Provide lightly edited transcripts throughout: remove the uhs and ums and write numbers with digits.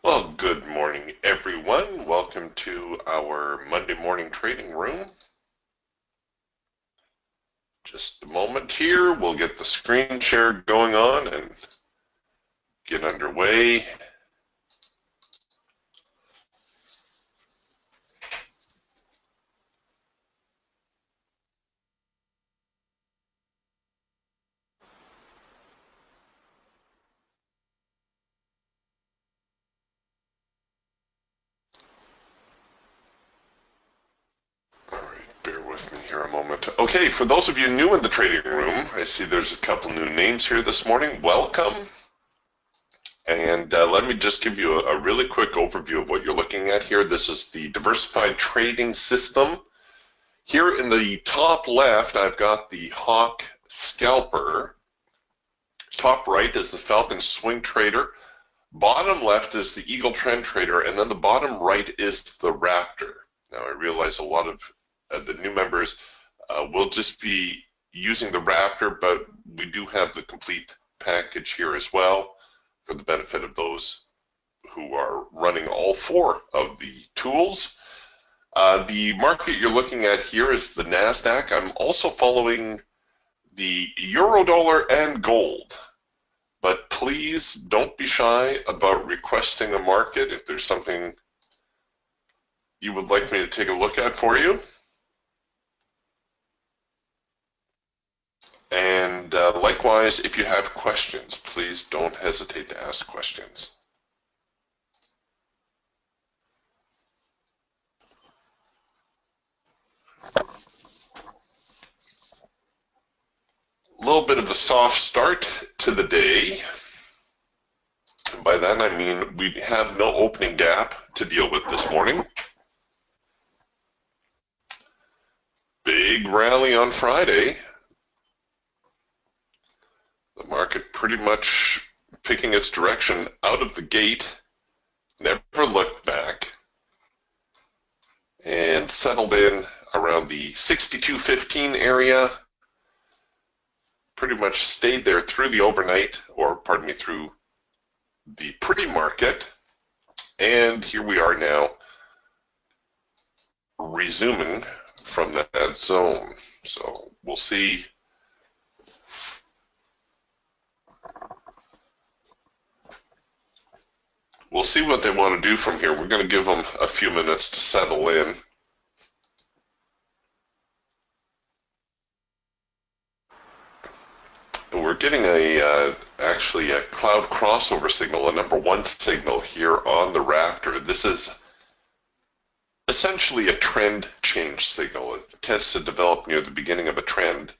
Well, good morning, everyone. Welcome to our Monday morning trading room. Just a moment here. We'll get the screen share going on and get underway. All right, bear with me here a moment. Okay, for those of you new in the trading room, I see there's a couple new names here this morning. Welcome. And let me just give you a really quick overview of what you're looking at here. This is the diversified trading system. Here in the top left, I've got the Hawk Scalper. Top right is the Falcon Swing Trader. Bottom left is the Eagle Trend Trader, and then the bottom right is the Raptor. Now, I realize a lot of the new members will just be using the Raptor, but we do have the complete package here as well for the benefit of those who are running all four of the tools. The market you're looking at here is the NASDAQ. I'm also following the Eurodollar and gold. But please don't be shy about requesting a market if there's something you would like me to take a look at for you. And likewise, if you have questions, please don't hesitate to ask questions. A little bit of a soft start to the day. By that I mean we have no opening gap to deal with this morning. Big rally on Friday. The market pretty much picking its direction out of the gate, never looked back, and settled in around the 62.15 area. Pretty much stayed there through the overnight, or pardon me, through the pre-market. And here we are now resuming from that zone. So we'll see. We'll see what they want to do from here. We're going to give them a few minutes to settle in. We're getting actually a cloud crossover signal, a number one signal here on the Raptor. This is essentially a trend change signal. It tends to develop near the beginning of a trend.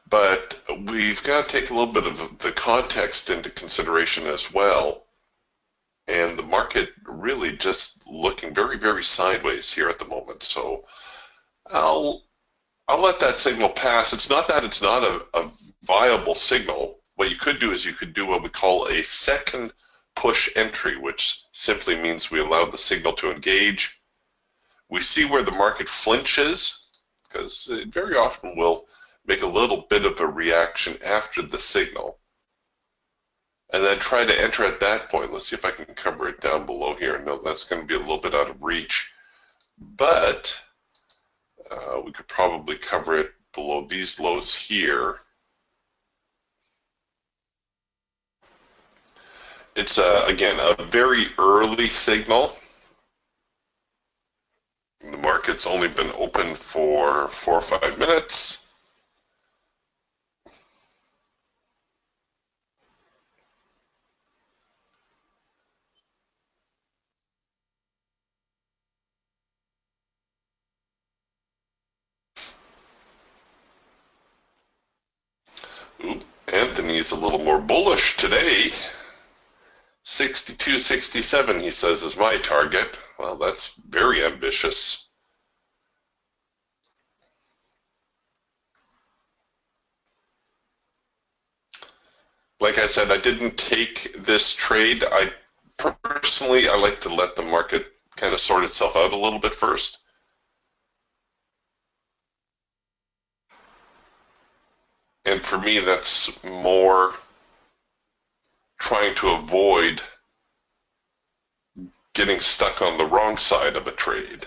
But we've got to take a little bit of the context into consideration as well. And the market really just looking very, very sideways here at the moment. So I'll let that signal pass. It's not that it's not a viable signal. What you could do is you could do what we call a second push entry, which simply means we allow the signal to engage. We see where the market flinches, because it very often will make a little bit of a reaction after the signal. And then try to enter at that point. Let's see if I can cover it down below here. No, that's going to be a little bit out of reach. But we could probably cover it below these lows here. It's, again, a very early signal. The market's only been open for 4 or 5 minutes. Ooh, Anthony's a little more bullish today. 62.67, he says, is my target. Well, that's very ambitious. Like I said, I didn't take this trade. Personally, I like to let the market kind of sort itself out a little bit first. And for me, that's more trying to avoid getting stuck on the wrong side of a trade.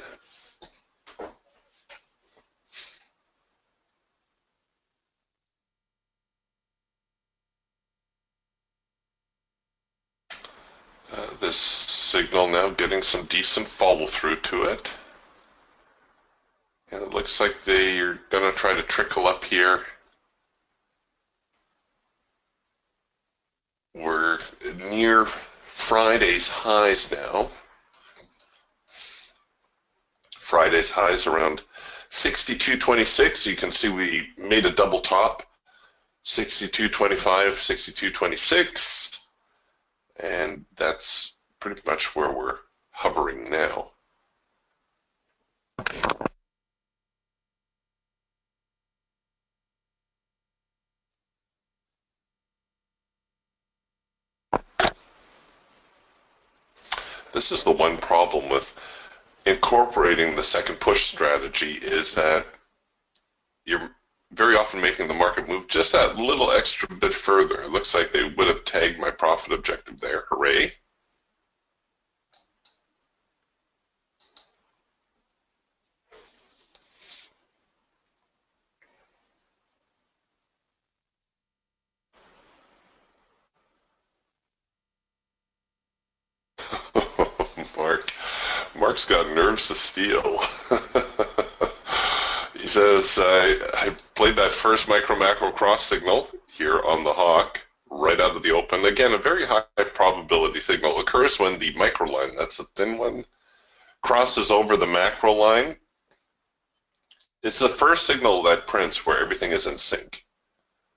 This signal now getting some decent follow through to it. And it looks like they're going to try to trickle up here. We're near Friday's highs now. Friday's highs around 62.26. You can see we made a double top. 62.25, 62.26. And that's pretty much where we're hovering now. This is the one problem with incorporating the second push strategy, is that you're very often making the market move just that little extra bit further. It looks like they would have tagged my profit objective there. Hooray. Mark's got nerves of steel. He says, I played that first micro-macro cross signal here on the Hawk right out of the open. Again, a very high probability signal occurs when the micro line, that's a thin one, crosses over the macro line. It's the first signal that prints where everything is in sync.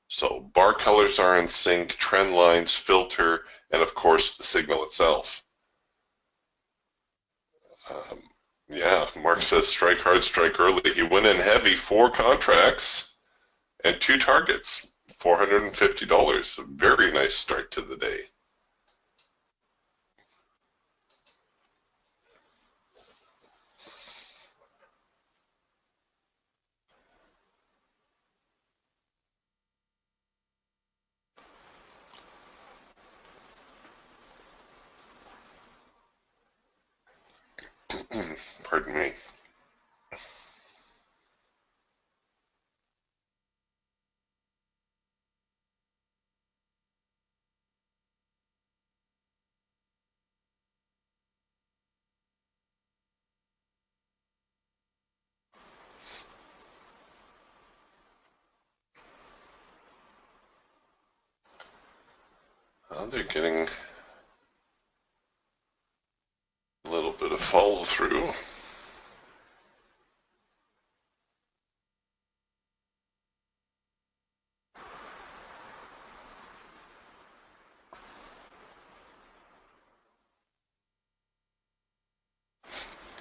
So bar colors are in sync, trend lines, filter, and of course the signal itself. Yeah, Mark says strike hard, strike early. He went in heavy, 4 contracts and 2 targets, $450. A very nice start to the day. Pardon me. They're getting a little bit of follow through.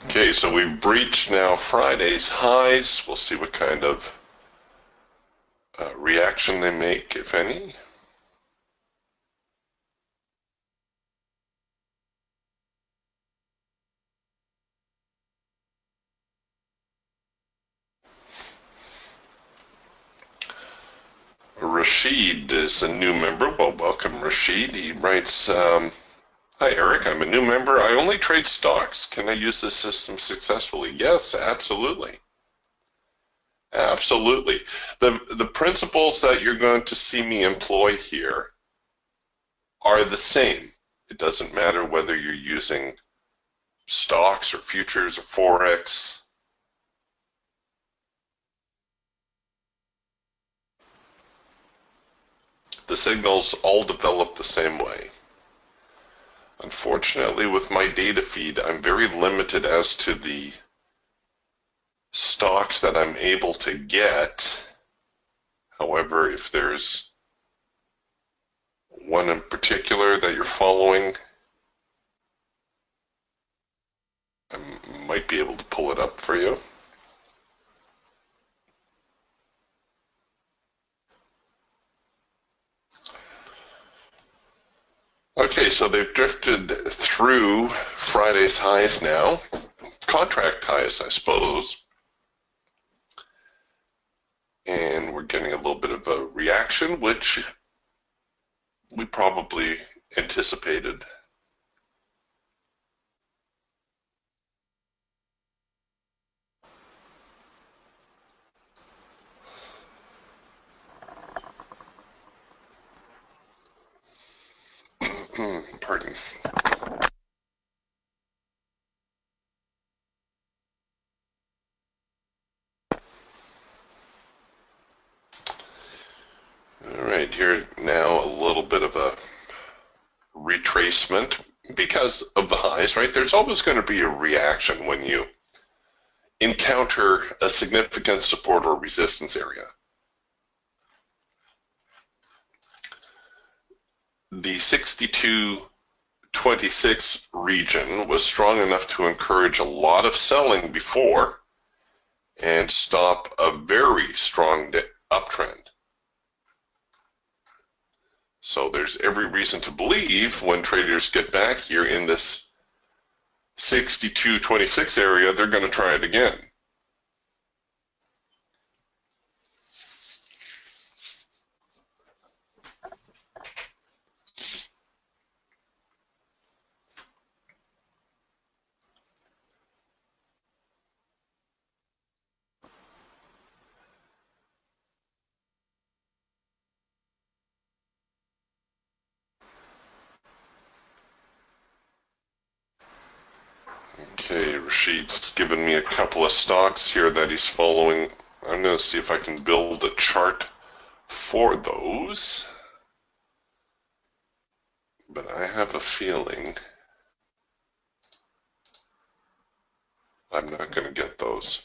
Okay, so we've breached now Friday's highs. We'll see what kind of reaction they make, if any. Rashid is a new member. Well, welcome, Rashid. He writes, hi, Eric. I'm a new member. I only trade stocks. Can I use this system successfully? Yes, absolutely. Absolutely. The principles that you're going to see me employ here are the same. It doesn't matter whether you're using stocks or futures or Forex. The signals all develop the same way. Unfortunately, with my data feed, I'm very limited as to the stocks that I'm able to get. However, if there's one in particular that you're following, I might be able to pull it up for you. Okay, so they've drifted through Friday's highs now, contract highs, I suppose. And we're getting a little bit of a reaction, which we probably anticipated. Pardon. All right, here now a little bit of a retracement because of the highs, right? There's always going to be a reaction when you encounter a significant support or resistance area. The 62.26 region was strong enough to encourage a lot of selling before and stop a very strong uptrend. So there's every reason to believe when traders get back here in this 62.26 area, they're going to try it again. Okay, Rashid's given me a couple of stocks here that he's following. I'm going to see if I can build a chart for those. But I have a feeling I'm not going to get those.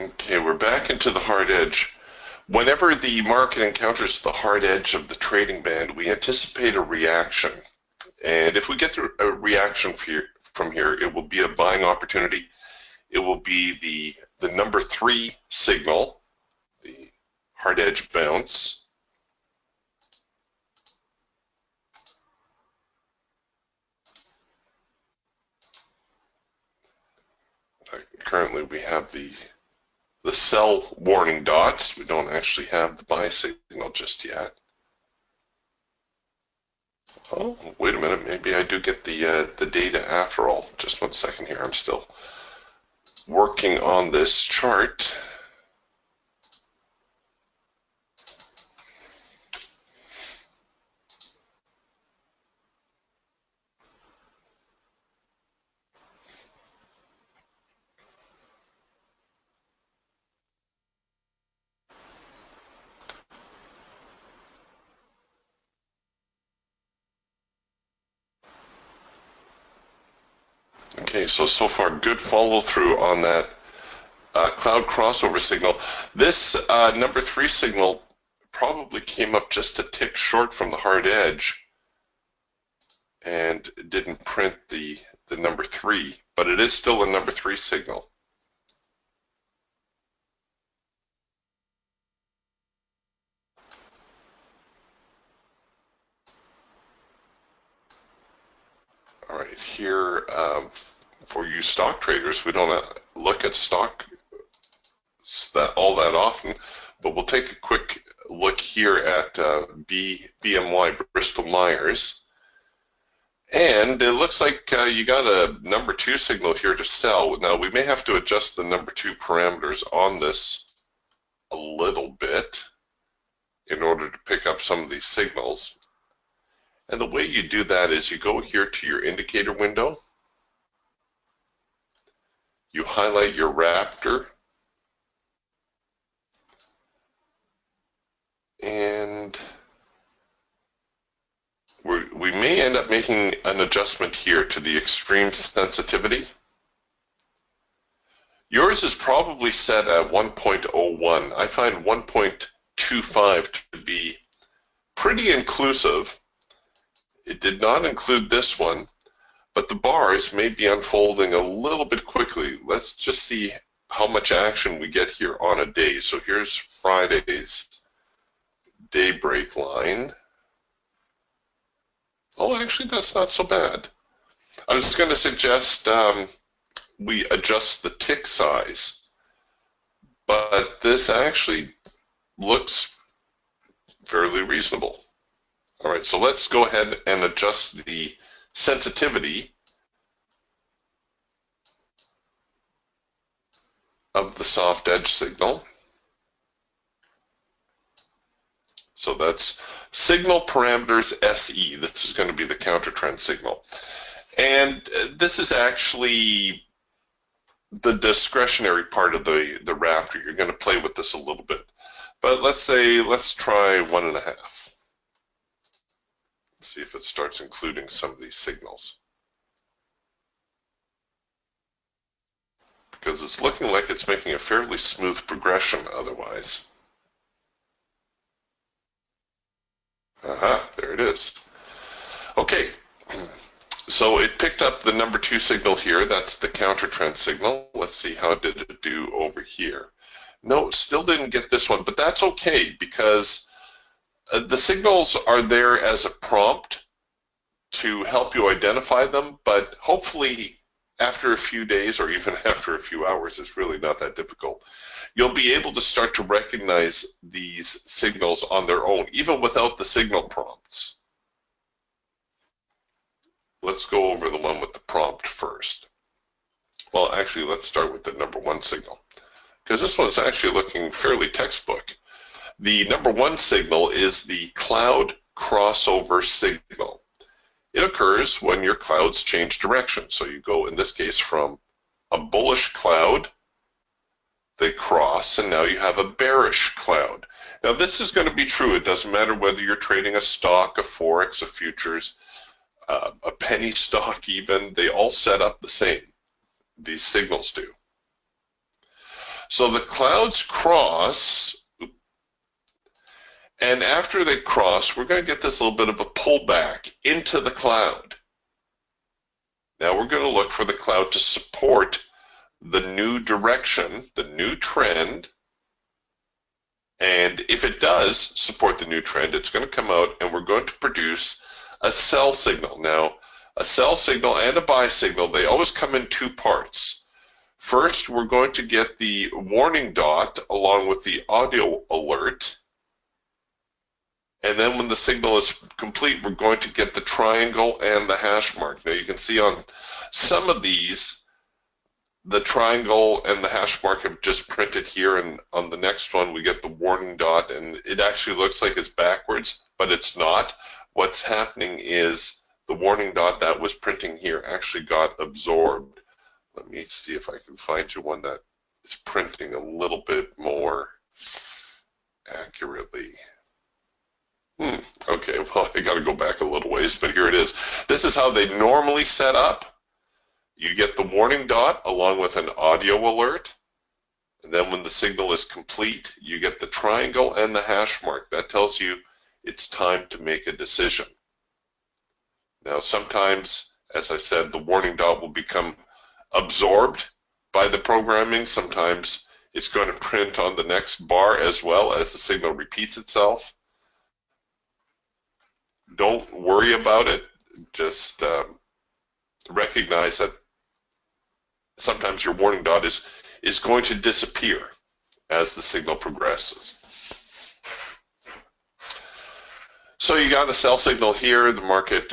Okay, we're back into the hard edge. Whenever the market encounters the hard edge of the trading band, we anticipate a reaction. And if we get a reaction from here, it will be a buying opportunity. It will be the number 3 signal, the hard edge bounce. Currently we have the sell warning dots. We don't actually have the buy signal just yet. Oh, wait a minute. Maybe I do get the data after all. Just 1 second here. I'm still working on this chart. Okay, so far good follow through on that cloud crossover signal. This number 3 signal probably came up just a tick short from the hard edge and didn't print the number 3, but it is still a number 3 signal. All right, here for you stock traders, we don't look at stock all that often, but we'll take a quick look here at BMY Bristol Myers, and it looks like you got a number 2 signal here to sell. Now we may have to adjust the number 2 parameters on this a little bit in order to pick up some of these signals. And the way you do that is you go here to your indicator window, you highlight your Raptor, and we may end up making an adjustment here to the extreme sensitivity. Yours is probably set at 1.01. I find 1.25 to be pretty inclusive. It did not include this one, but the bars may be unfolding a little bit quickly. Let's just see how much action we get here on a day. So here's Friday's daybreak line. Oh, actually, that's not so bad. I was going to suggest we adjust the tick size, but this actually looks fairly reasonable. All right, so let's go ahead and adjust the sensitivity of the soft edge signal. So that's signal parameters SE. This is going to be the counter trend signal. And this is actually the discretionary part of the Raptor. You're going to play with this a little bit. But let's try 1.5. Let's see if it starts including some of these signals. Because it's looking like it's making a fairly smooth progression otherwise. There it is. Okay, so it picked up the number 2 signal here. That's the counter trend signal. Let's see how did it do over here. No, still didn't get this one, but that's okay because the signals are there as a prompt to help you identify them, but hopefully after a few days or even after a few hours, it's really not that difficult. You'll be able to start to recognize these signals on their own, even without the signal prompts. Let's go over the one with the prompt first. Well, actually, let's start with the number 1 signal, because this one's actually looking fairly textbook. The number 1 signal is the cloud crossover signal. It occurs when your clouds change direction. So you go, in this case, from a bullish cloud, they cross, and now you have a bearish cloud. Now this is going to be true. It doesn't matter whether you're trading a stock, a forex, a futures, a penny stock even. They all set up the same. These signals do. So the clouds cross, and after they cross, we're going to get this little bit of a pullback into the cloud. Now we're going to look for the cloud to support the new direction, the new trend, and if it does support the new trend, it's going to come out and we're going to produce a sell signal. Now, a sell signal and a buy signal, they always come in 2 parts. First, we're going to get the warning dot along with the audio alert, and then when the signal is complete, we're going to get the triangle and the hash mark. Now you can see on some of these, the triangle and the hash mark have just printed here, and on the next one we get the warning dot, and it actually looks like it's backwards, but it's not. What's happening is the warning dot that was printing here actually got absorbed. Let me see if I can find you one that is printing a little bit more accurately. Okay, well, I got to go back a little ways, but here it is. This is how they normally set up. You get the warning dot along with an audio alert, and then when the signal is complete, you get the triangle and the hash mark. That tells you it's time to make a decision. Now, sometimes, as I said, the warning dot will become absorbed by the programming. Sometimes it's going to print on the next bar as well as the signal repeats itself. Don't worry about it. Just recognize that sometimes your warning dot is going to disappear as the signal progresses. So you got a sell signal here. The market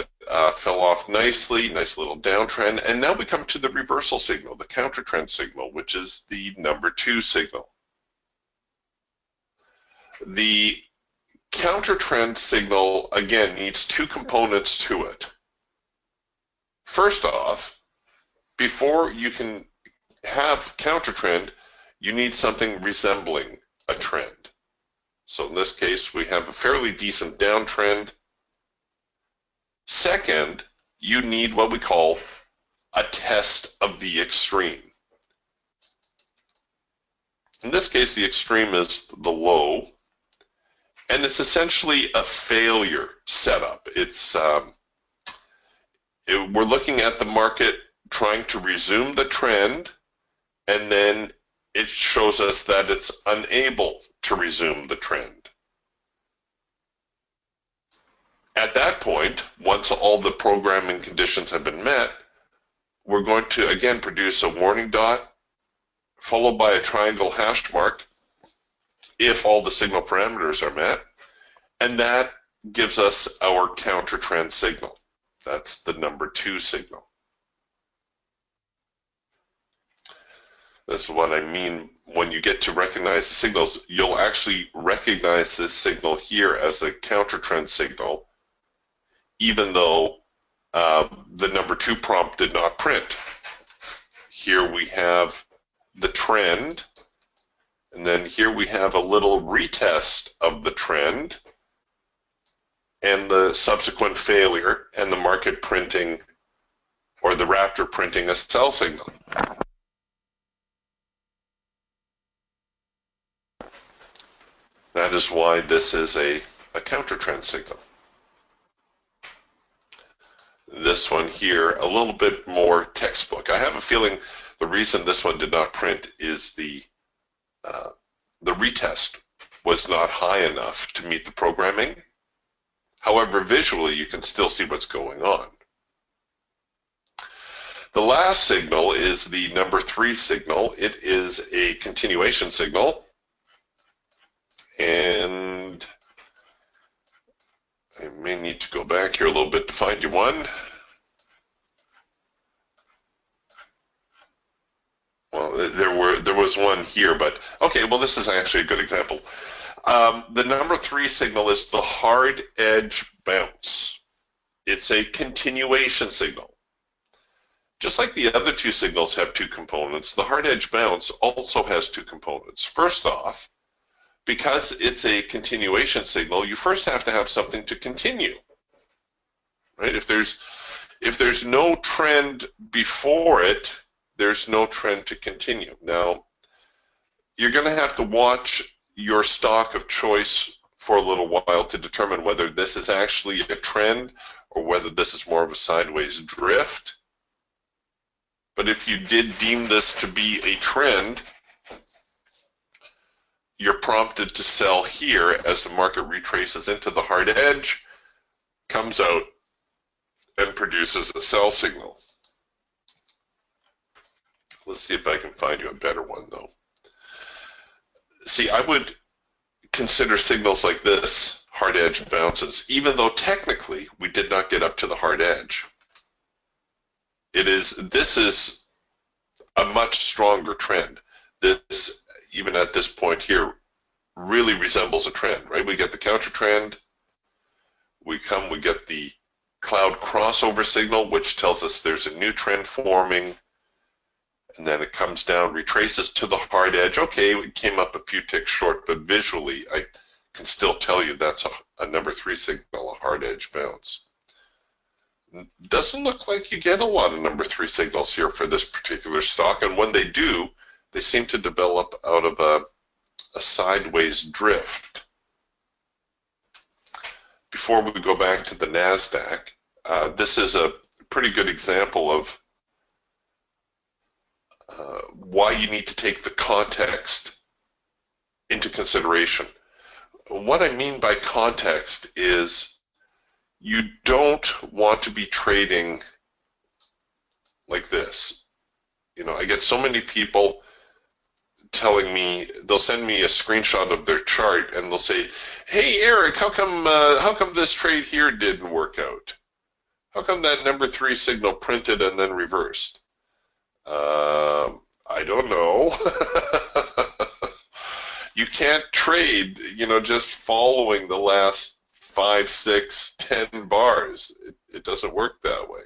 fell off nicely, nice little downtrend. And now we come to the reversal signal, the counter trend signal, which is the number 2 signal. The counter trend signal, again, needs 2 components to it. First off, before you can have counter trend, you need something resembling a trend. So in this case, we have a fairly decent downtrend. Second, you need what we call a test of the extreme. In this case, the extreme is the low, and it's essentially a failure setup. We're looking at the market trying to resume the trend, and then it shows us that it's unable to resume the trend. At that point, once all the programming conditions have been met, we're going to again produce a warning dot followed by a triangle hash mark if all the signal parameters are met, and that gives us our counter trend signal. That's the number 2 signal. This is what I mean when you get to recognize the signals. You'll actually recognize this signal here as a counter trend signal, even though the number 2 prompt did not print. Here we have the trend, and then here we have a little retest of the trend and the subsequent failure, and the market printing, or the Raptor printing, a sell signal. That is why this is a counter trend signal. This one here, a little bit more textbook. I have a feeling the reason this one did not print is the retest was not high enough to meet the programming. However, visually you can still see what's going on. The last signal is the number 3 signal. It is a continuation signal. And I may need to go back here a little bit to find you one. Well, there was one here, but okay, well, this is actually a good example. The number 3 signal is the hard edge bounce. It's a continuation signal. Just like the other 2 signals have 2 components, the hard edge bounce also has 2 components. First off, because it's a continuation signal, you first have to have something to continue, right? If there's no trend before it, there's no trend to continue. Now, you're going to have to watch your stock of choice for a little while to determine whether this is actually a trend or whether this is more of a sideways drift. But if you did deem this to be a trend, you're prompted to sell here as the market retraces into the hard edge, comes out, and produces a sell signal. Let's see if I can find you a better one, though. See, I would consider signals like this hard edge bounces, even though technically we did not get up to the hard edge. This is a much stronger trend. This, even at this point here, really resembles a trend, right? We get the counter trend, we get the cloud crossover signal, which tells us there's a new trend forming, and then it comes down, retraces to the hard edge. Okay, it came up a few ticks short, but visually I can still tell you that's a number 3 signal, a hard edge bounce. Doesn't look like you get a lot of number 3 signals here for this particular stock, and when they do, they seem to develop out of a sideways drift. Before we go back to the NASDAQ, this is a pretty good example of why you need to take the context into consideration. What I mean by context is you don't want to be trading like this. You know, I get so many people telling me, they'll send me a screenshot of their chart and they'll say, "Hey Eric, how come this trade here didn't work out? How come that number 3 signal printed and then reversed?" I don't know. You can't trade, just following the last 5, 6, 10 bars. It doesn't work that way.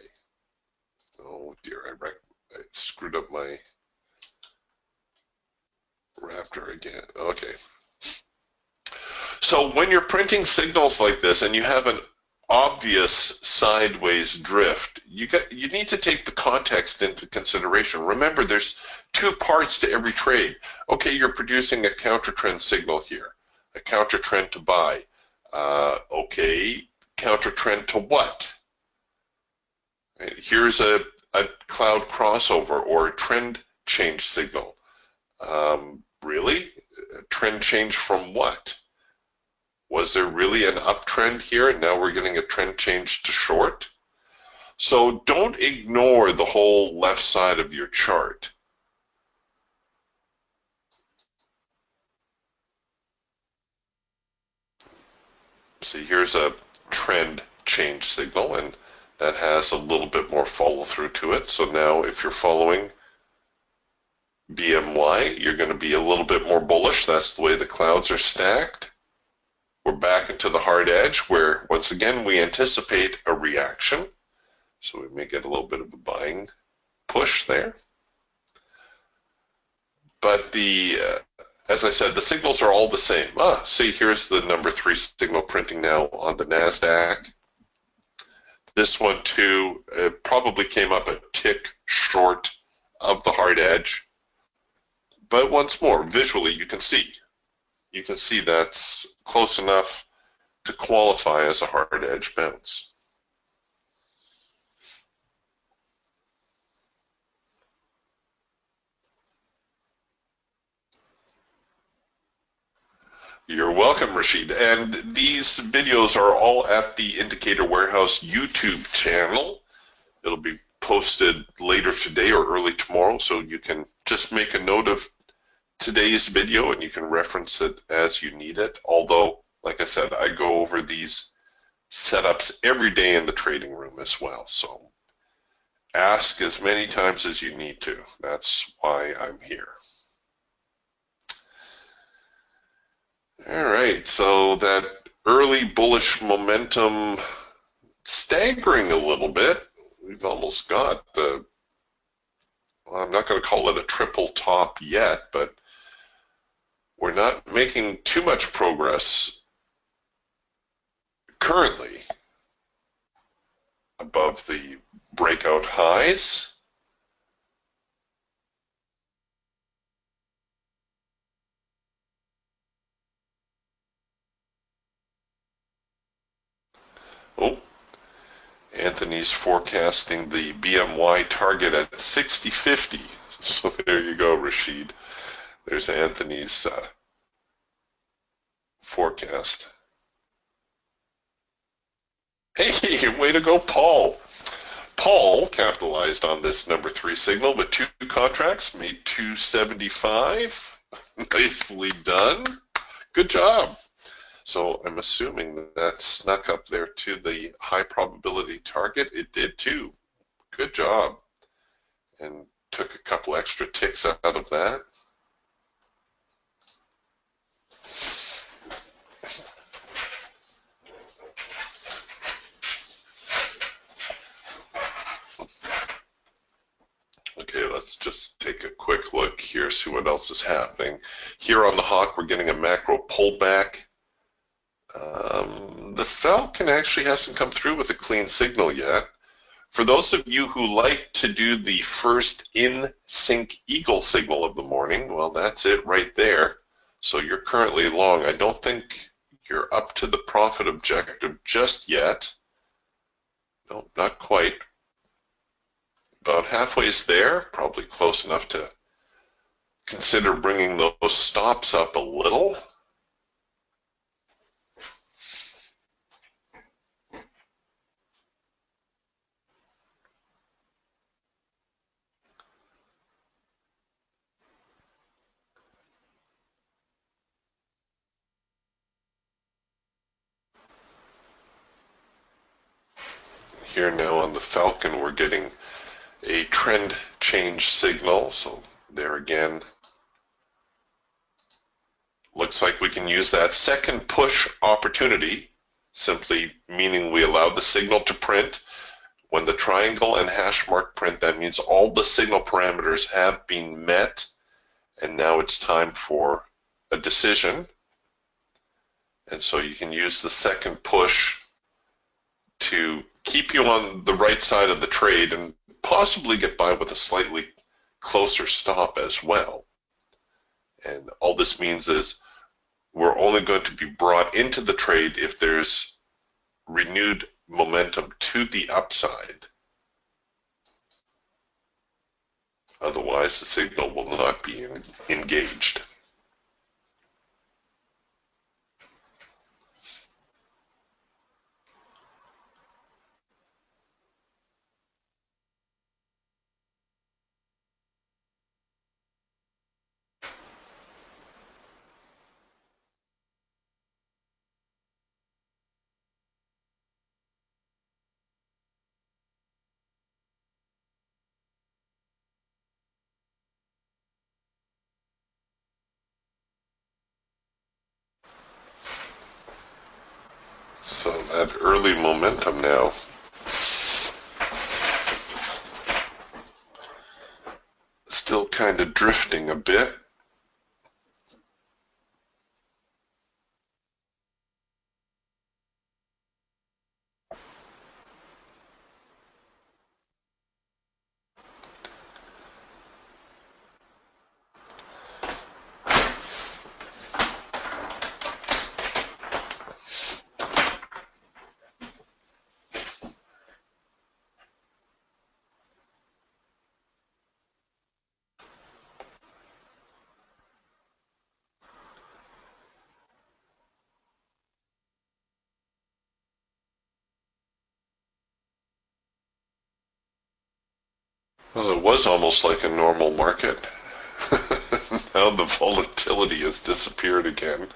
Oh dear, I screwed up my Raptor again. Okay. So when you're printing signals like this and you have an obvious sideways drift, you need to take the context into consideration. Remember, there's 2 parts to every trade. Okay, you're producing a counter trend signal here, a counter trend to buy. Okay, counter trend to what? Here's a cloud crossover or a trend change signal. Really? A trend change from what? Was there really an uptrend here and now we're getting a trend change to short? So don't ignore the whole left side of your chart. See, here's a trend change signal, and that has a little bit more follow through to it. So now if you're following BMY, you're going to be a little bit more bullish. That's the way the clouds are stacked. We're back into the hard edge where, once again, we anticipate a reaction. So we may get a little bit of a buying push there. But as I said, the signals are all the same. See, here's the number 3 signal printing now on the NASDAQ. This one, too, probably came up a tick short of the hard edge. But once more, visually, you can see. You can see that's close enough to qualify as a hard edge bounce. You're welcome, Rashid. And these videos are all at the Indicator Warehouse YouTube channel. It'll be posted later today or early tomorrow, so you can just make a note of today's video and you can reference it as you need it. Although, like I said, I go over these setups every day in the trading room as well. So ask as many times as you need to. That's why I'm here. All right, so that early bullish momentum staggering a little bit. We've almost got the, well, I'm not going to call it a triple top yet, but we're not making too much progress currently above the breakout highs. Oh, Anthony's forecasting the BMY target at 60.50. So there you go, Rashid. There's Anthony's forecast. Hey, way to go, Paul. Paul capitalized on this number 3 signal with 2 contracts, made 275. Nicely done. Good job. So I'm assuming that snuck up there to the high probability target. It did too. Good job. And took a couple extra ticks out of that. Okay, let's just take a quick look here, see what else is happening. Here on the Hawk, we're getting a macro pullback. The Falcon actually hasn't come through with a clean signal yet. For those of you who like to do the first in-sync eagle signal of the morning, well, that's it right there. So you're currently long. I don't think you're up to the profit objective just yet. No, not quite. About halfway's there, probably close enough to consider bringing those stops up a little. here now on the Falcon, we're getting a trend change signal. So there again, looks like we can use that second push opportunity, simply meaning we allow the signal to print. When the triangle and hash mark print, that means all the signal parameters have been met, and now it's time for a decision. And so you can use the second push to keep you on the right side of the trade and possibly get by with a slightly closer stop as well. And all this means is we're only going to be brought into the trade if there's renewed momentum to the upside. Otherwise, the signal will not be engaged. So that early momentum now still kind of drifting a bit. Well, it was almost like a normal market. Now the volatility has disappeared again.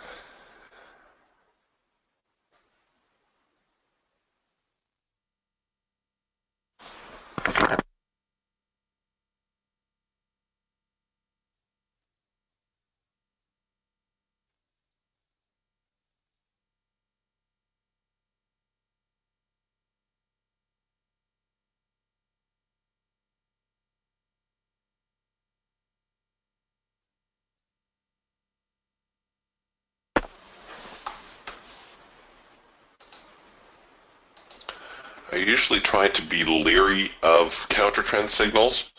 I usually try to be leery of counter trend signals.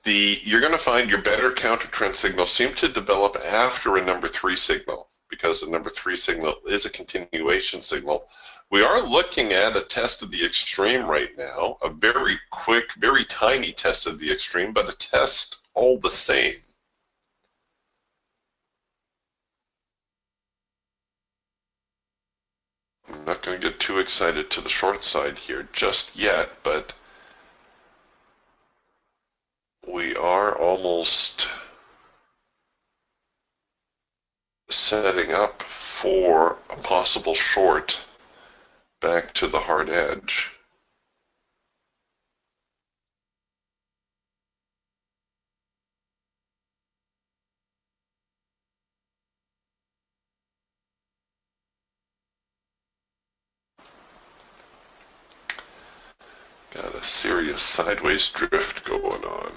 You're going to find your better counter trend signals seem to develop after a number 3 signal, because the number 3 signal is a continuation signal. We are looking at a test of the extreme right now, a very quick, very tiny test of the extreme, but a test all the same. I'm not going to get too excited to the short side here just yet, but we are almost setting up for a possible short back to the hard edge. Got a serious sideways drift going on.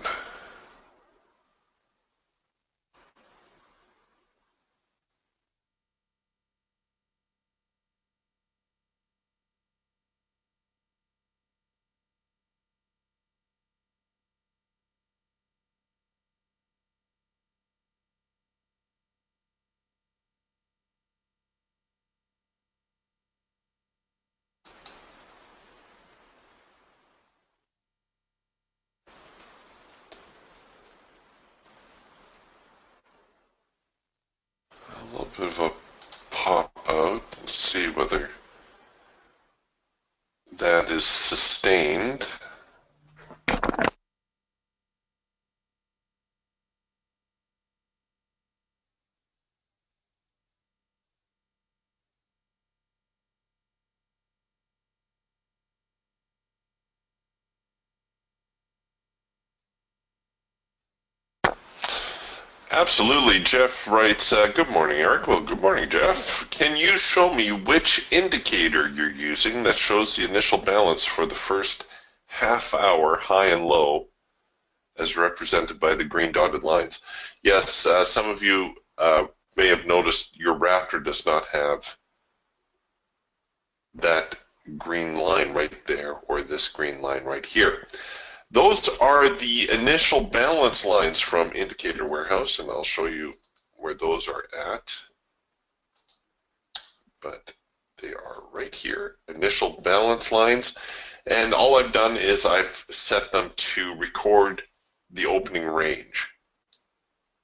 A little bit of a pop out. Let's see whether that is sustained. Absolutely. Jeff writes, good morning, Eric. Well, good morning, Jeff. Can you show me which indicator you're using that shows the initial balance for the first half hour high and low as represented by the green dotted lines? Yes, some of you may have noticed your Raptor does not have that green line right there, or this green line right here. Those are the initial balance lines from Indicator Warehouse, and I'll show you where those are at. But they are right here, initial balance lines. And all I've done is I've set them to record the opening range,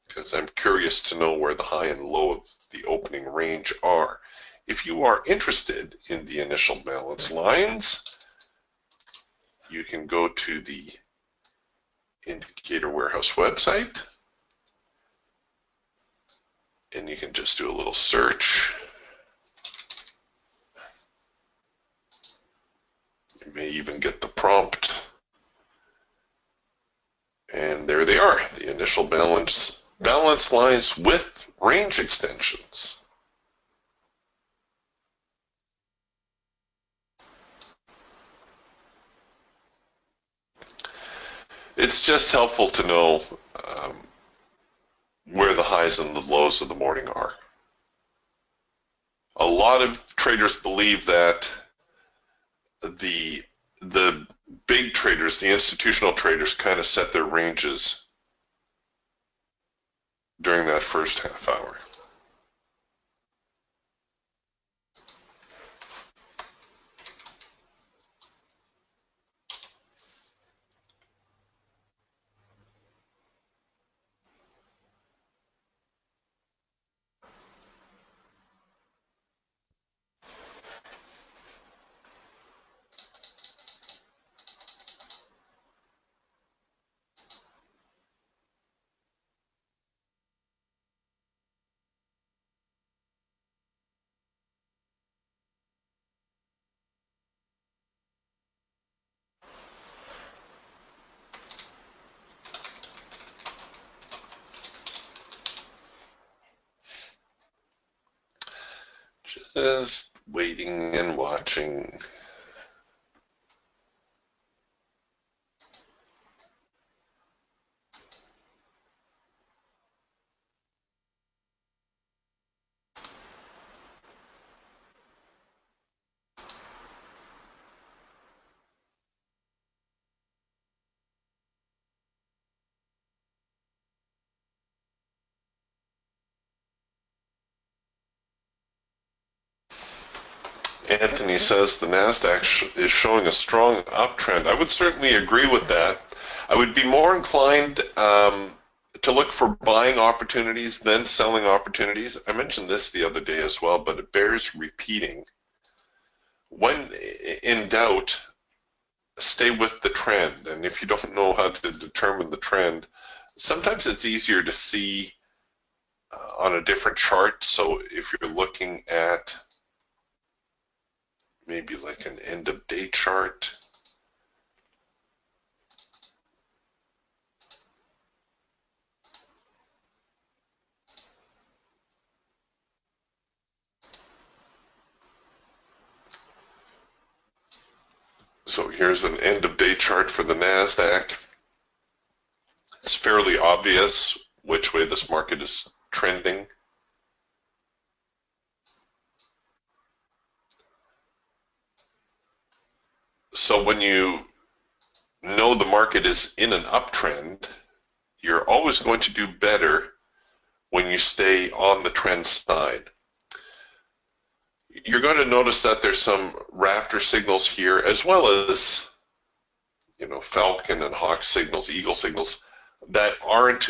because I'm curious to know where the high and low of the opening range are. If you are interested in the initial balance lines, you can go to the Indicator Warehouse website, and you can just do a little search. You may even get the prompt, and there they are, the initial balance lines with range extensions. It's just helpful to know where the highs and the lows of the morning are. A lot of traders believe that the big traders, the institutional traders, kind of set their ranges during that first half hour. Just waiting and watching. Anthony says the NASDAQ is showing a strong uptrend. I would certainly agree with that. I would be more inclined to look for buying opportunities than selling opportunities. I mentioned this the other day as well, but it bears repeating. When in doubt, stay with the trend. And if you don't know how to determine the trend, sometimes it's easier to see on a different chart. So if you're looking at maybe like an end of day chart, so here's an end of day chart for the NASDAQ. It's fairly obvious which way this market is trending. So when you know the market is in an uptrend, you're always going to do better when you stay on the trend side. You're going to notice that there's some Raptor signals here, as well as, you know, Falcon and Hawk signals, Eagle signals, that aren't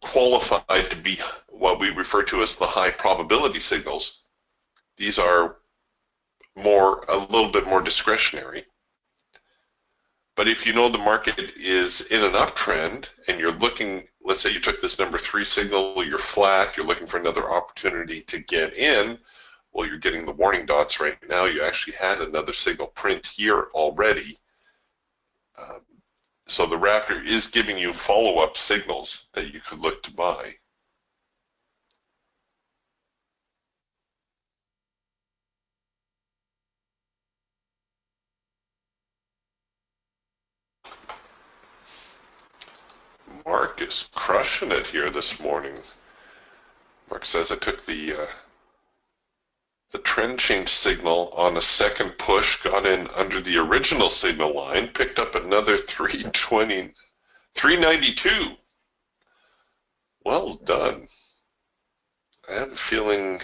qualified to be what we refer to as the high probability signals. These are a little bit more discretionary. But if you know the market is in an uptrend and you're looking, let's say you took this number 3 signal, you're flat, you're looking for another opportunity to get in, well, you're getting the warning dots right now. You actually had another signal print here already. So the Raptor is giving you follow-up signals that you could look to buy. Mark is crushing it here this morning. Mark says I took the trend change signal on a second push, got in under the original signal line, picked up another 392. Well done. I have a feeling,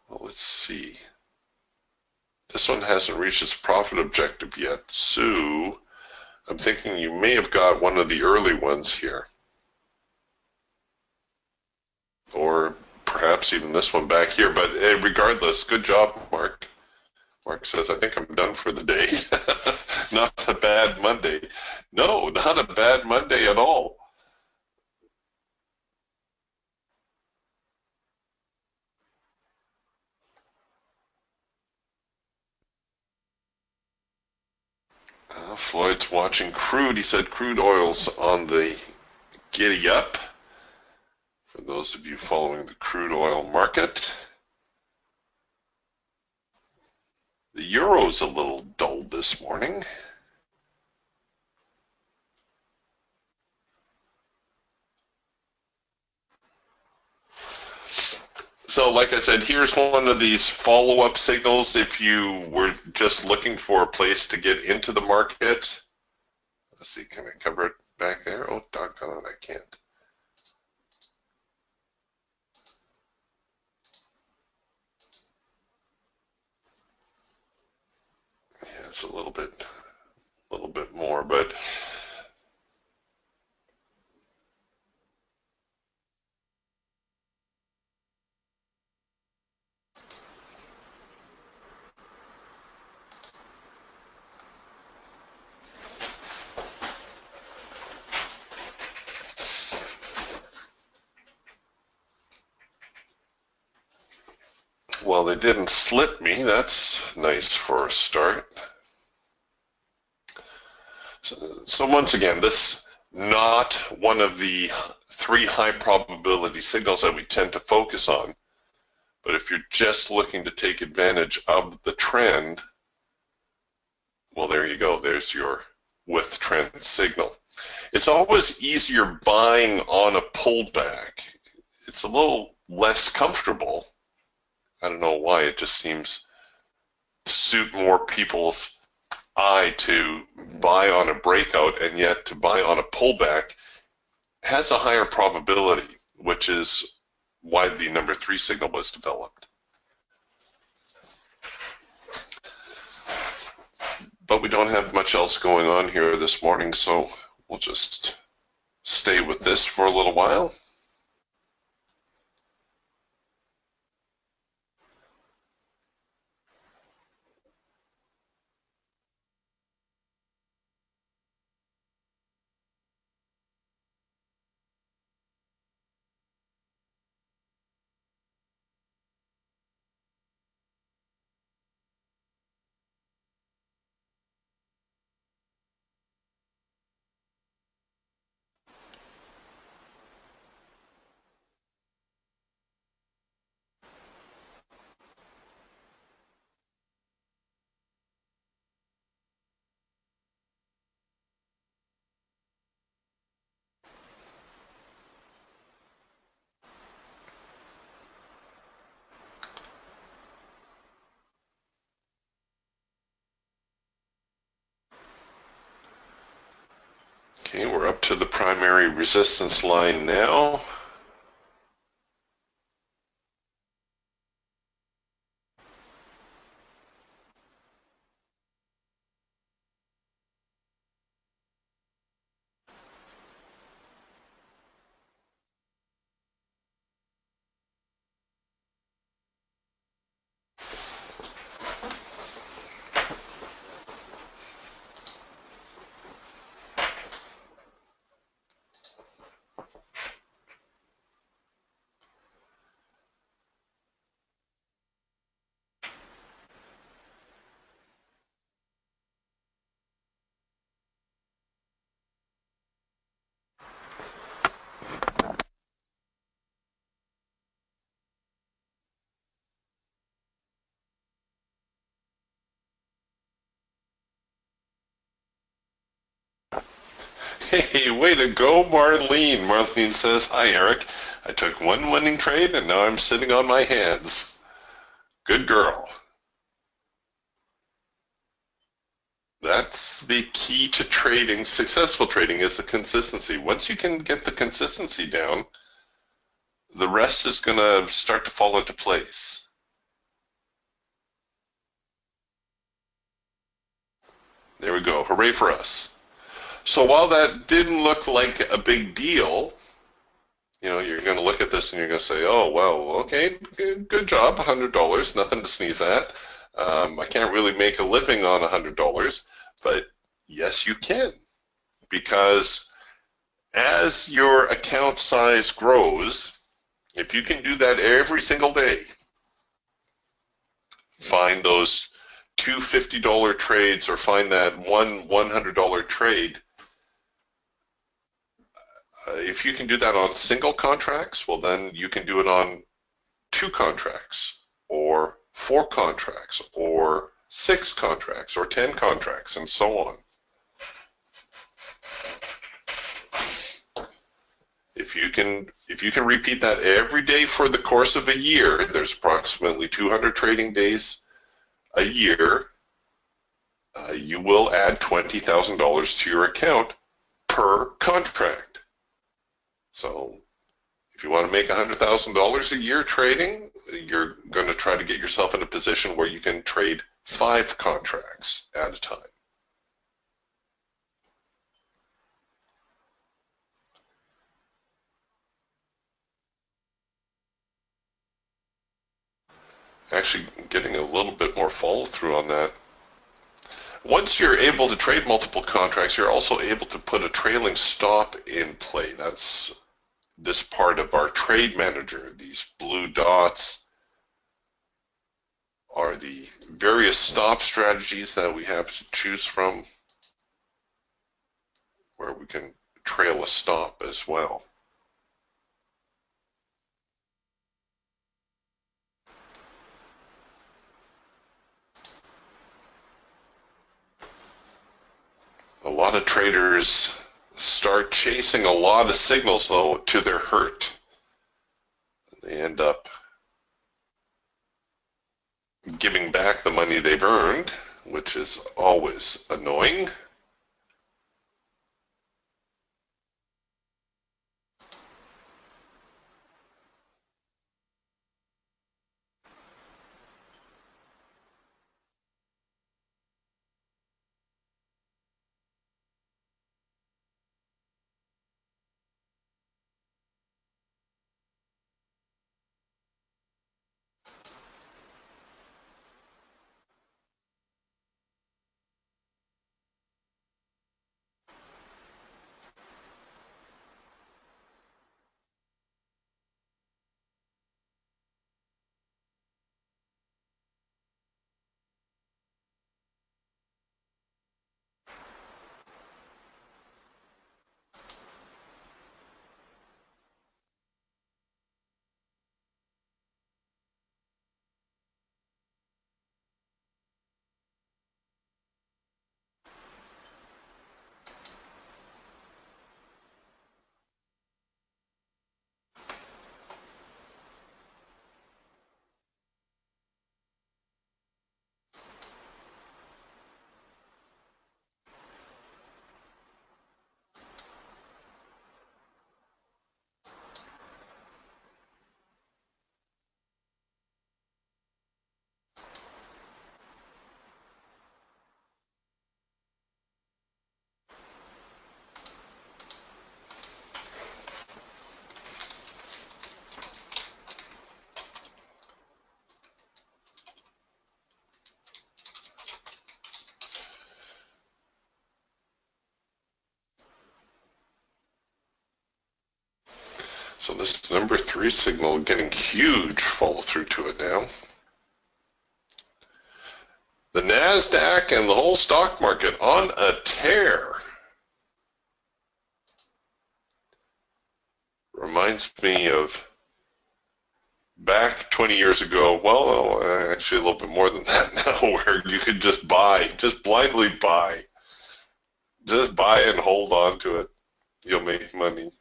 well, let's see. This one hasn't reached its profit objective yet, so I'm thinking you may have got one of the early ones here. Or perhaps even this one back here, but regardless, good job, Mark. Mark says, I think I'm done for the day. Not a bad Monday. No, not a bad Monday at all. Floyd's watching crude. He said crude oil's on the giddy up. For those of you following the crude oil market. The euro's a little dull this morning. So like I said, here's one of these follow-up signals if you were just looking for a place to get into the market. Let's see, can I cover it back there? Oh, doggone it, I can't. Yeah, it's a little bit more, but well, they didn't slip me. That's nice for a start. So once again, this not one of the 3 high probability signals that we tend to focus on. But if you're just looking to take advantage of the trend, well, there you go. There's your with trend signal. It's always easier buying on a pullback. It's a little less comfortable. I don't know why. It just seems to suit more people's eye to buy on a breakout, and yet to buy on a pullback has a higher probability, which is why the number 3 signal was developed. But we don't have much else going on here this morning, so we'll just stay with this for a little while. Okay, we're up to the primary resistance line now. Hey, way to go, Marlene. Marlene says, hi, Eric. I took one winning trade and now I'm sitting on my hands. Good girl. That's the key to trading. Successful trading is the consistency. Once you can get the consistency down, the rest is going to start to fall into place. There we go. Hooray for us. So while that didn't look like a big deal, you know, you're going to look at this and you're going to say, oh, well, okay, good job, $100, nothing to sneeze at. I can't really make a living on $100, but yes, you can, because as your account size grows, if you can do that every single day, find those two $50 trades or find that one $100 trade. If you can do that on single contracts, well, then you can do it on 2 contracts or 4 contracts or 6 contracts or 10 contracts and so on. If you can repeat that every day for the course of a year, there's approximately 200 trading days a year, you will add $20,000 to your account per contract. So if you want to make $100,000 a year trading, you're going to try to get yourself in a position where you can trade 5 contracts at a time. Actually getting a little bit more follow through on that. Once you're able to trade multiple contracts, you're also able to put a trailing stop in play. That's this part of our trade manager. These blue dots are the various stop strategies that we have to choose from, where we can trail a stop as well. A lot of traders start chasing a lot of signals, though, to their hurt. They end up giving back the money they've earned, which is always annoying. So this number 3 signal getting huge follow through to it now. The NASDAQ and the whole stock market on a tear. Reminds me of back 20 years ago, well, actually a little bit more than that now, where you could just buy, just blindly buy. Just buy and hold on to it. You'll make money.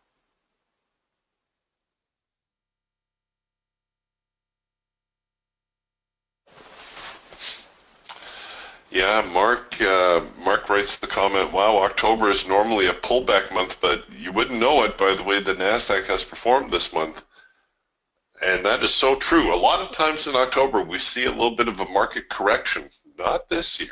Yeah, Mark writes the comment, wow, October is normally a pullback month, but you wouldn't know it by the way the NASDAQ has performed this month. And that is so true. A lot of times in October, we see a little bit of a market correction. Not this year.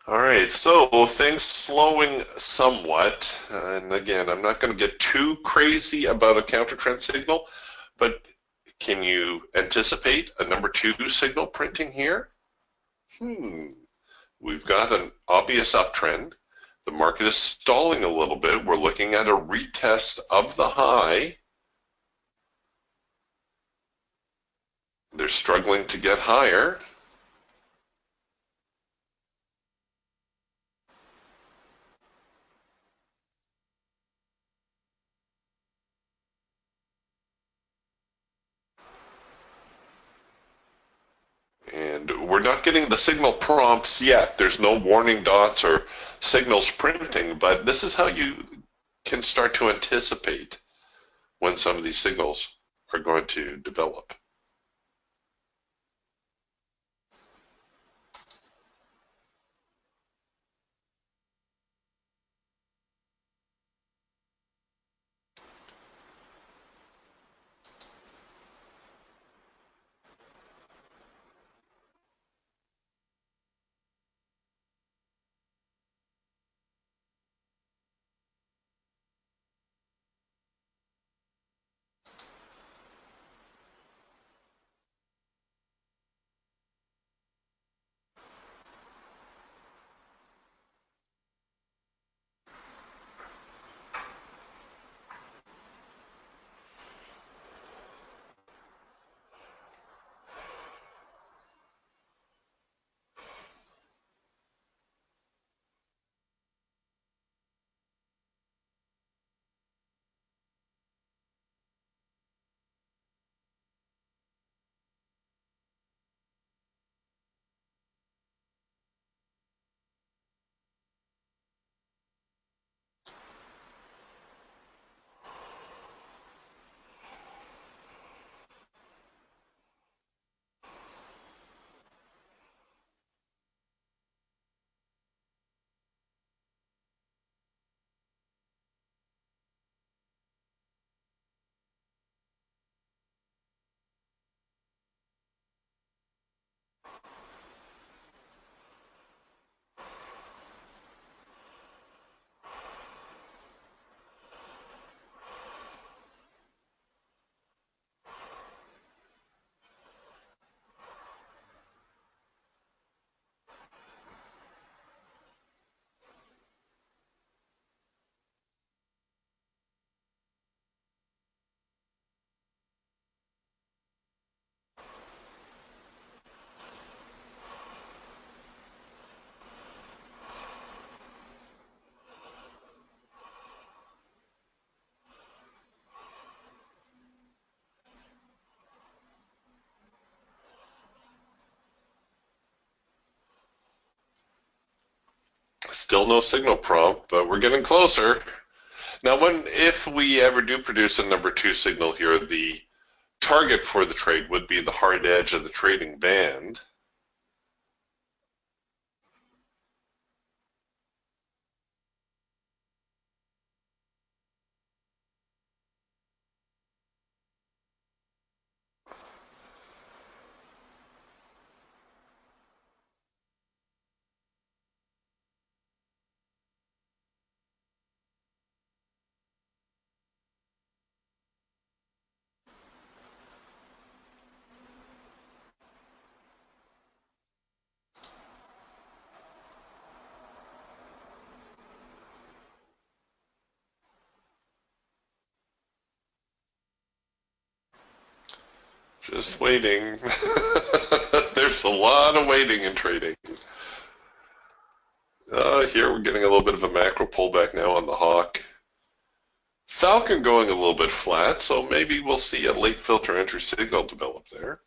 All right, so things slowing somewhat. And again, I'm not going to get too crazy about a counter trend signal, but can you anticipate a number two signal printing here? We've got an obvious uptrend. The market is stalling a little bit. We're looking at a retest of the high. They're struggling to get higher. And we're not getting the signal prompts yet. There's no warning dots or signals printing, but this is how you can start to anticipate when some of these signals are going to develop. Still no signal prompt, but we're getting closer. Now, if we ever do produce a number 2 signal here, the target for the trade would be the hard edge of the trading band. Just waiting. There's a lot of waiting in trading. Here we're getting a little bit of a macro pullback now on the hawk. Falcon going a little bit flat, so maybe we'll see a late filter entry signal develop there.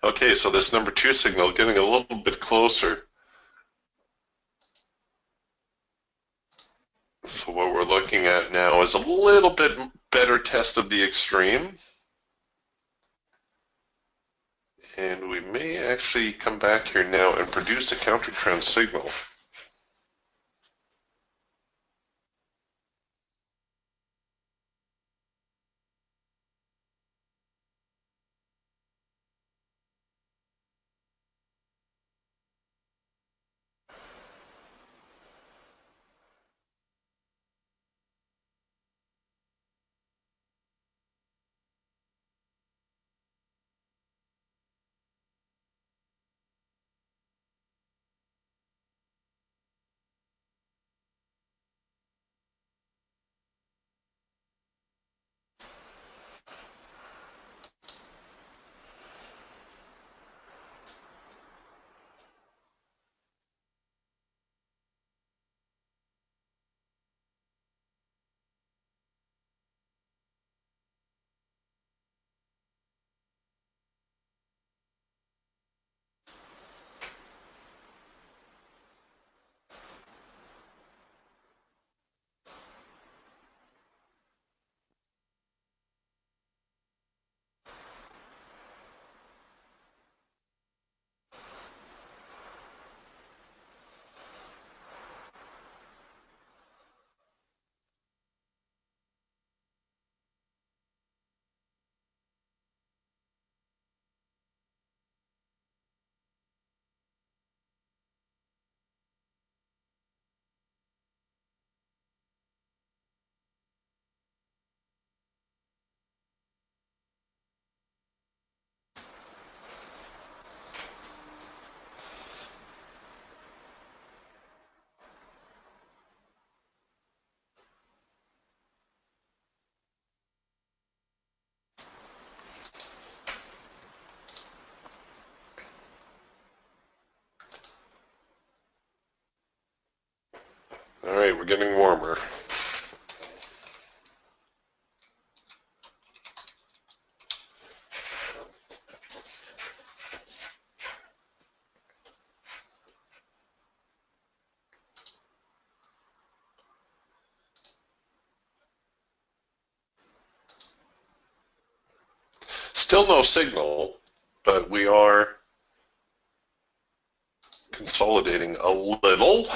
Okay, so this number 2 signal getting a little bit closer. So what we're looking at now is a little bit better test of the extreme. And we may actually come back here now and produce a counter trend signal. getting warmer. Still no signal, but we are consolidating a little.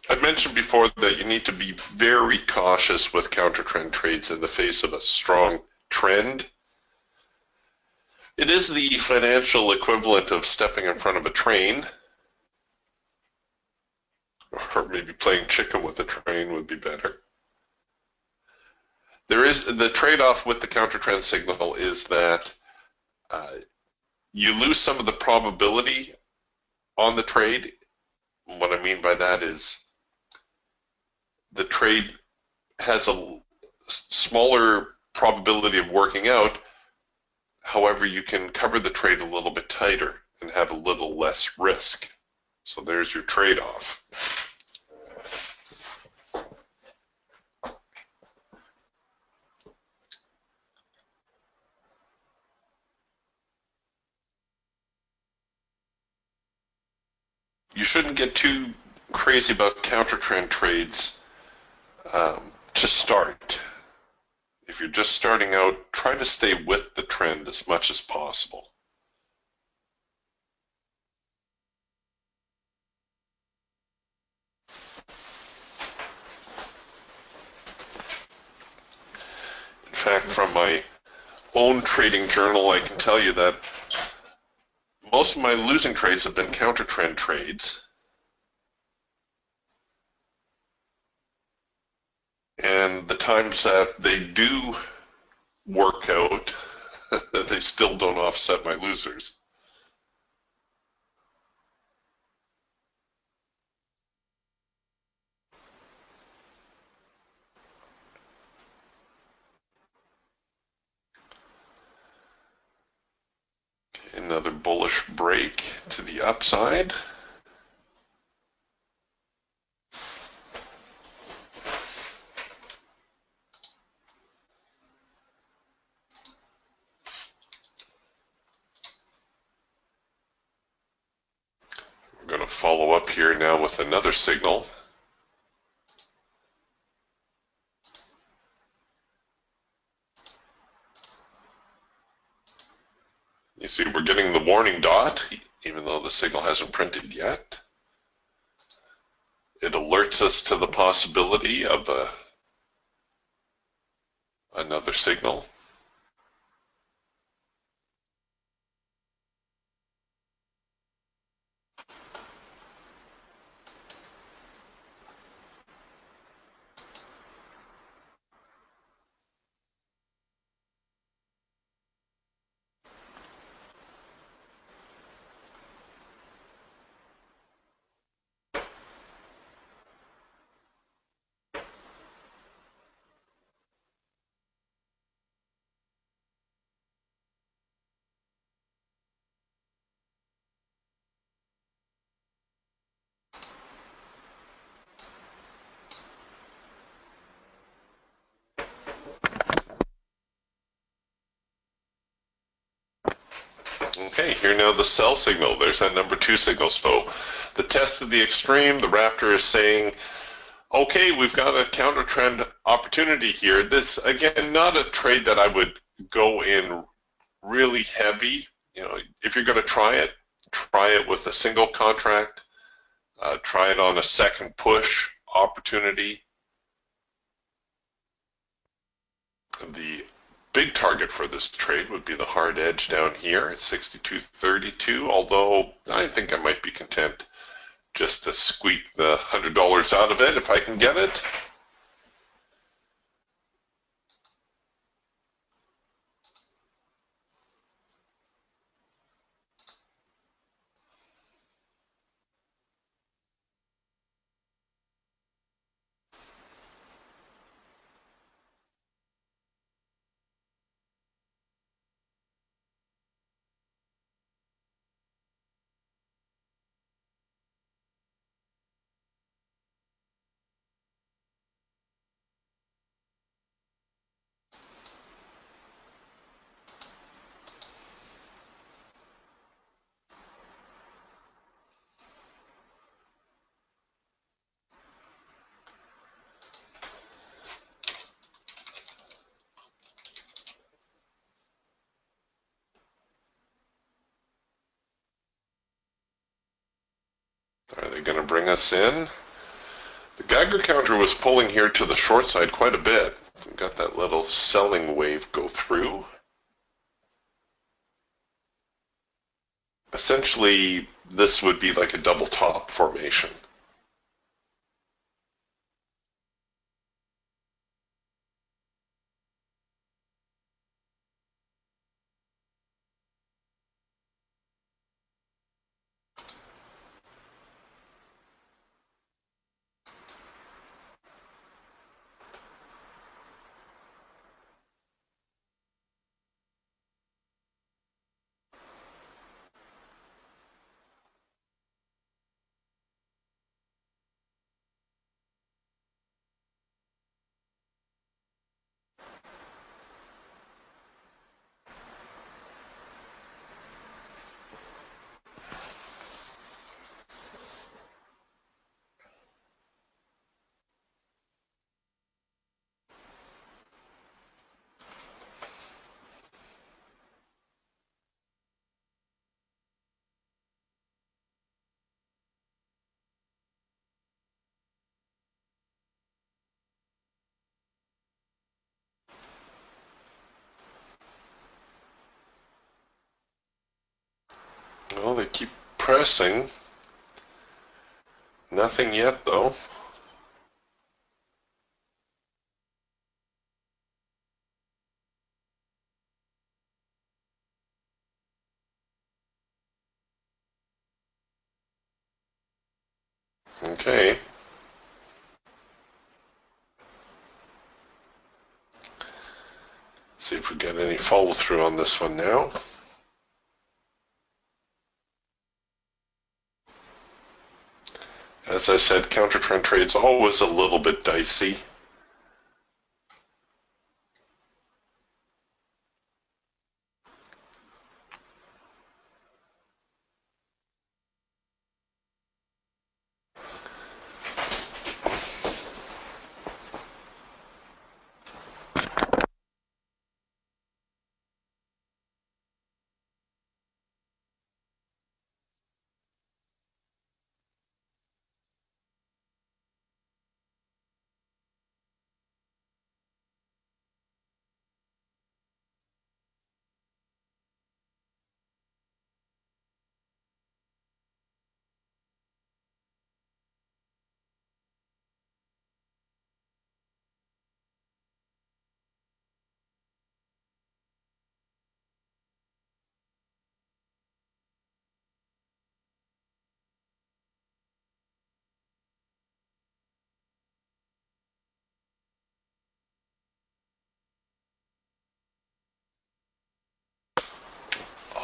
I mentioned before that you need to be very cautious with counter trend trades in the face of a strong trend. It is the financial equivalent of stepping in front of a train, or maybe playing chicken with a train would be better. There is the trade-off with the counter trend signal is that you lose some of the probability on the trade. What I mean by that is the trade has a smaller probability of working out. However, you can cover the trade a little bit tighter and have a little less risk. So there's your trade-off. You shouldn't get too crazy about counter trend trades to start. If you're just starting out, try to stay with the trend as much as possible. In fact, from my own trading journal, I can tell you that most of my losing trades have been counter trend trades. And the times that they do work out, they still don't offset my losers. Another bullish break to the upside. We're going to follow up here now with another signal. You see we're getting the warning dot, even though the signal hasn't printed yet. It alerts us to the possibility of another signal. Okay, here now the sell signal. There's that number 2 signal. So the test of the extreme, the Raptor is saying, okay, we've got a counter trend opportunity here. This, again, not a trade that I would go in really heavy. You know, if you're going to try it with a single contract. Try it on a second push opportunity. The big target for this trade would be the hard edge down here at 62.32, although I think I might be content just to squeak the $100 out of it if I can get it. they going to bring us in? The Geiger counter was pulling here to the short side quite a bit. We got that little selling wave go through. Essentially, this would be like a double top formation. Well, they keep pressing. Nothing yet, though. Okay. See if we get any follow through on this one now. As I said, counter trend trade's always a little bit dicey.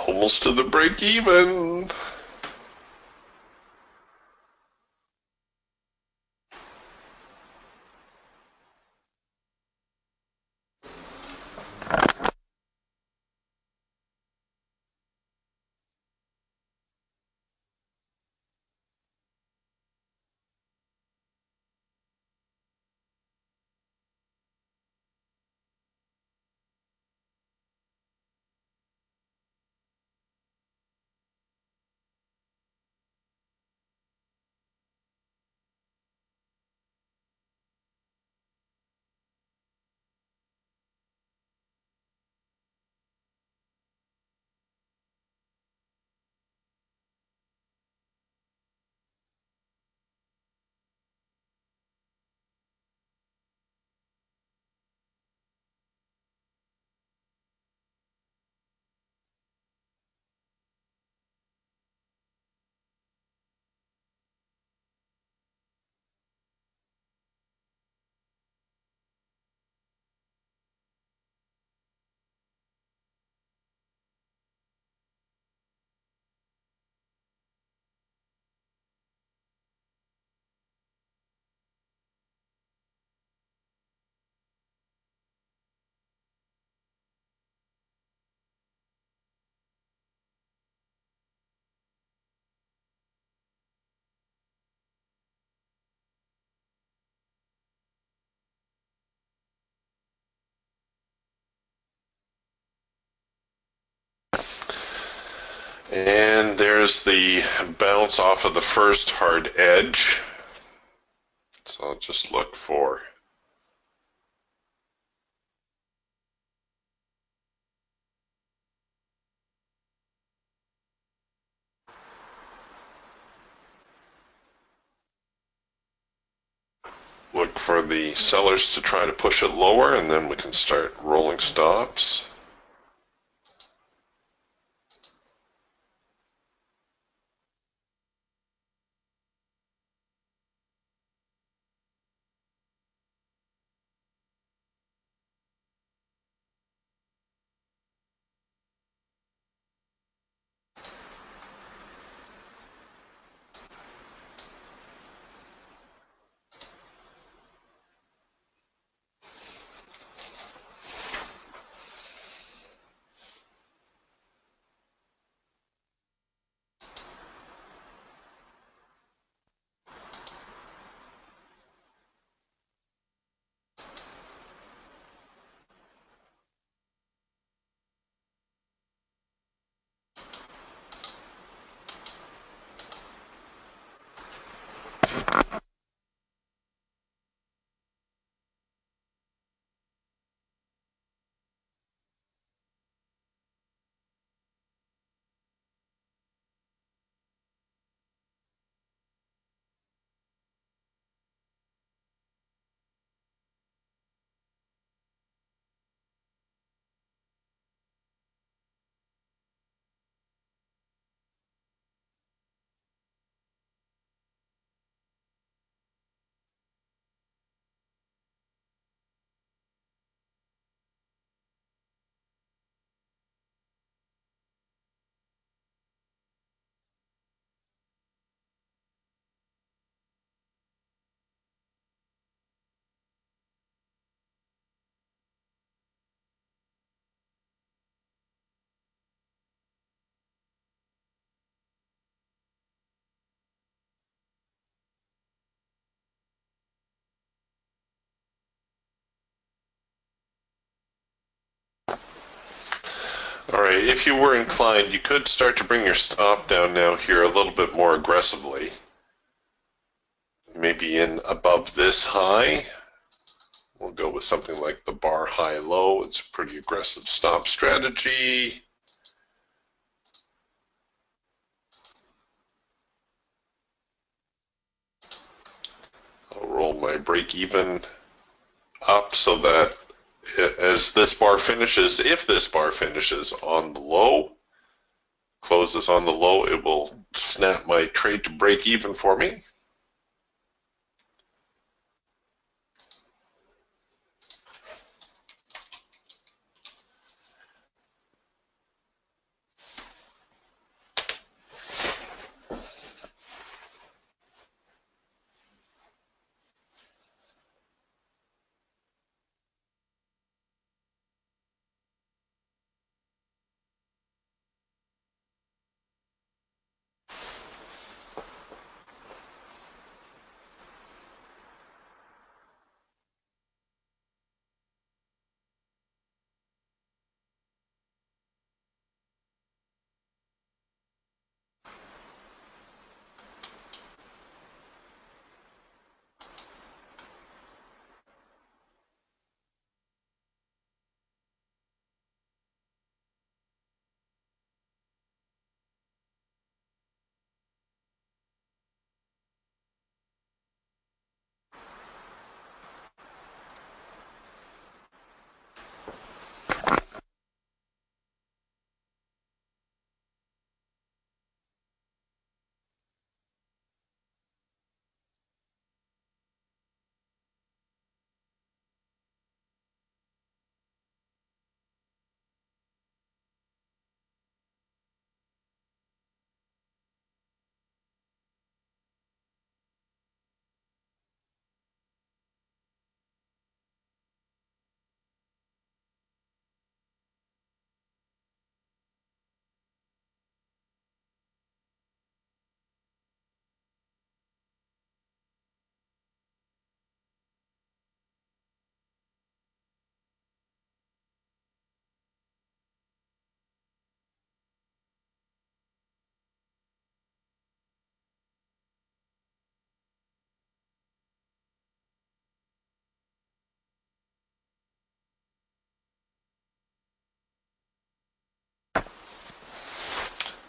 Almost to the break even. And there's the bounce off of the first hard edge. So I'll just look for the sellers to try to push it lower, and then we can start rolling stops. All right, if you were inclined, you could start to bring your stop down now here a little bit more aggressively. Maybe in above this high. We'll go with something like the bar high low. It's a pretty aggressive stop strategy. I'll roll my break even up so that as this bar finishes, if this bar finishes on the low, closes on the low, it will snap my trade to break even for me.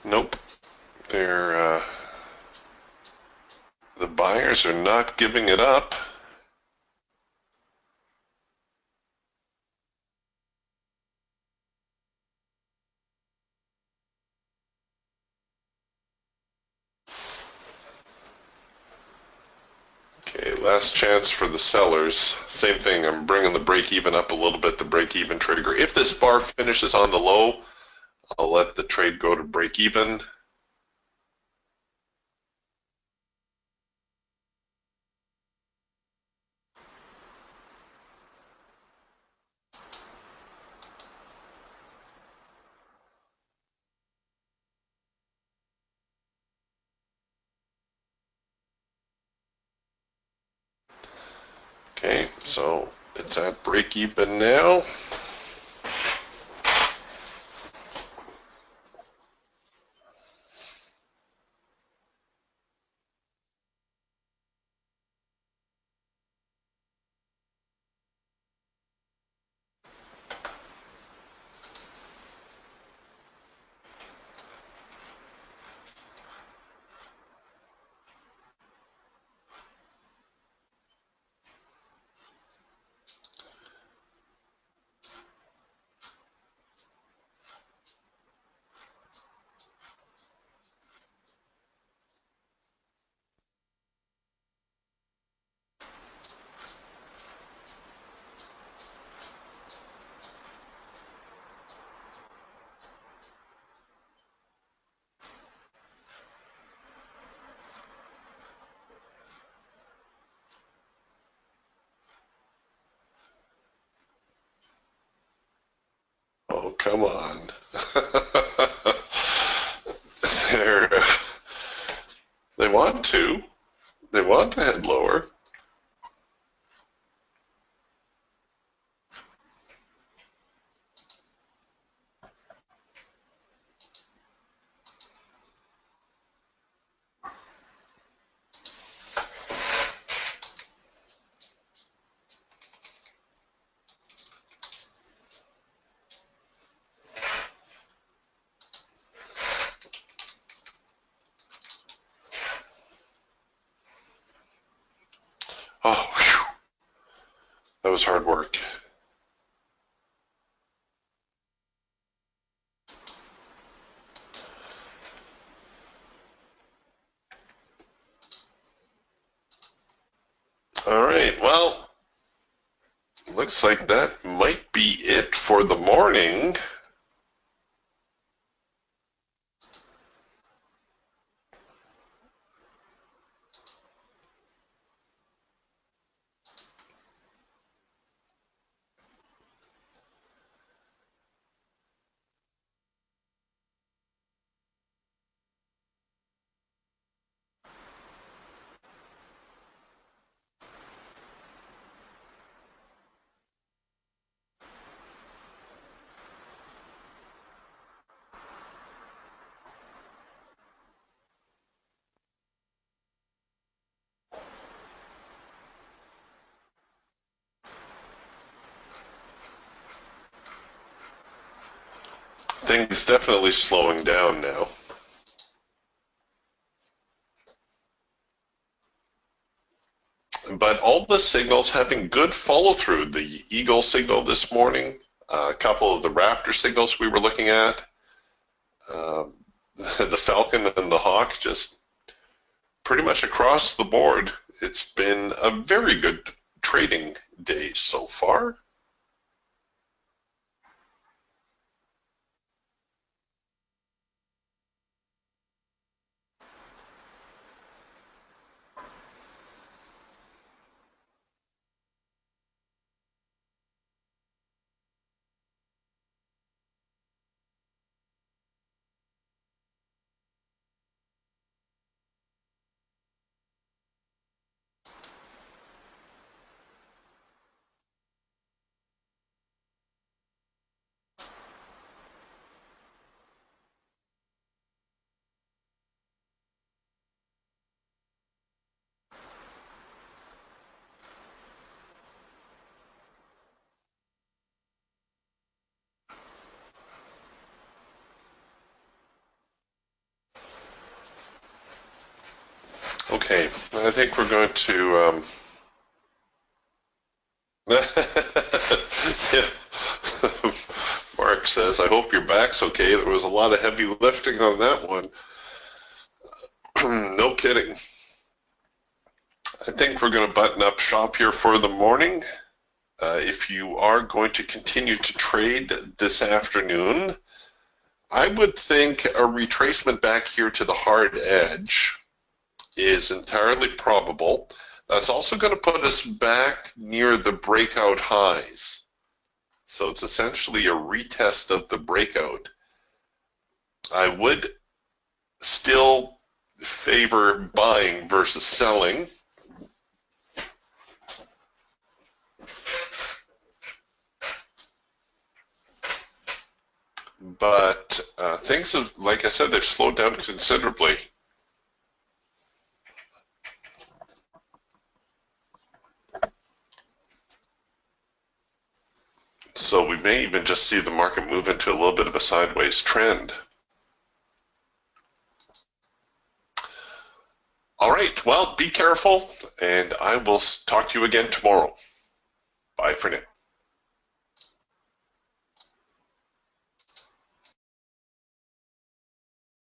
Nope. They're the buyers are not giving it up. Okay, last chance for the sellers. Same thing, I'm bringing the break even up a little bit, the break even trigger. If this bar finishes on the low, I'll let the trade go to break even. Okay, so it's at break even now. Oh, come on. They're, they want to. They want to head lower. Oh, whew. That was hard work. All right, well, looks like that might be it for the morning. Things definitely slowing down now. But all the signals having good follow through. The Eagle signal this morning, a couple of the Raptor signals we were looking at, um, the Falcon and the Hawk, just pretty much across the board. It's been a very good trading day so far. Okay, I think we're going to. Yeah. Mark says, I hope your back's okay. There was a lot of heavy lifting on that one. No kidding. I think we're going to button up shop here for the morning. If you are going to continue to trade this afternoon, I would think a retracement back here to the hard edge is entirely probable. That's also going to put us back near the breakout highs. So it's essentially a retest of the breakout. I would still favor buying versus selling. But things have, like I said, they've slowed down considerably. So we may even just see the market move into a little bit of a sideways trend. All right, well, be careful, and I will talk to you again tomorrow. Bye for now.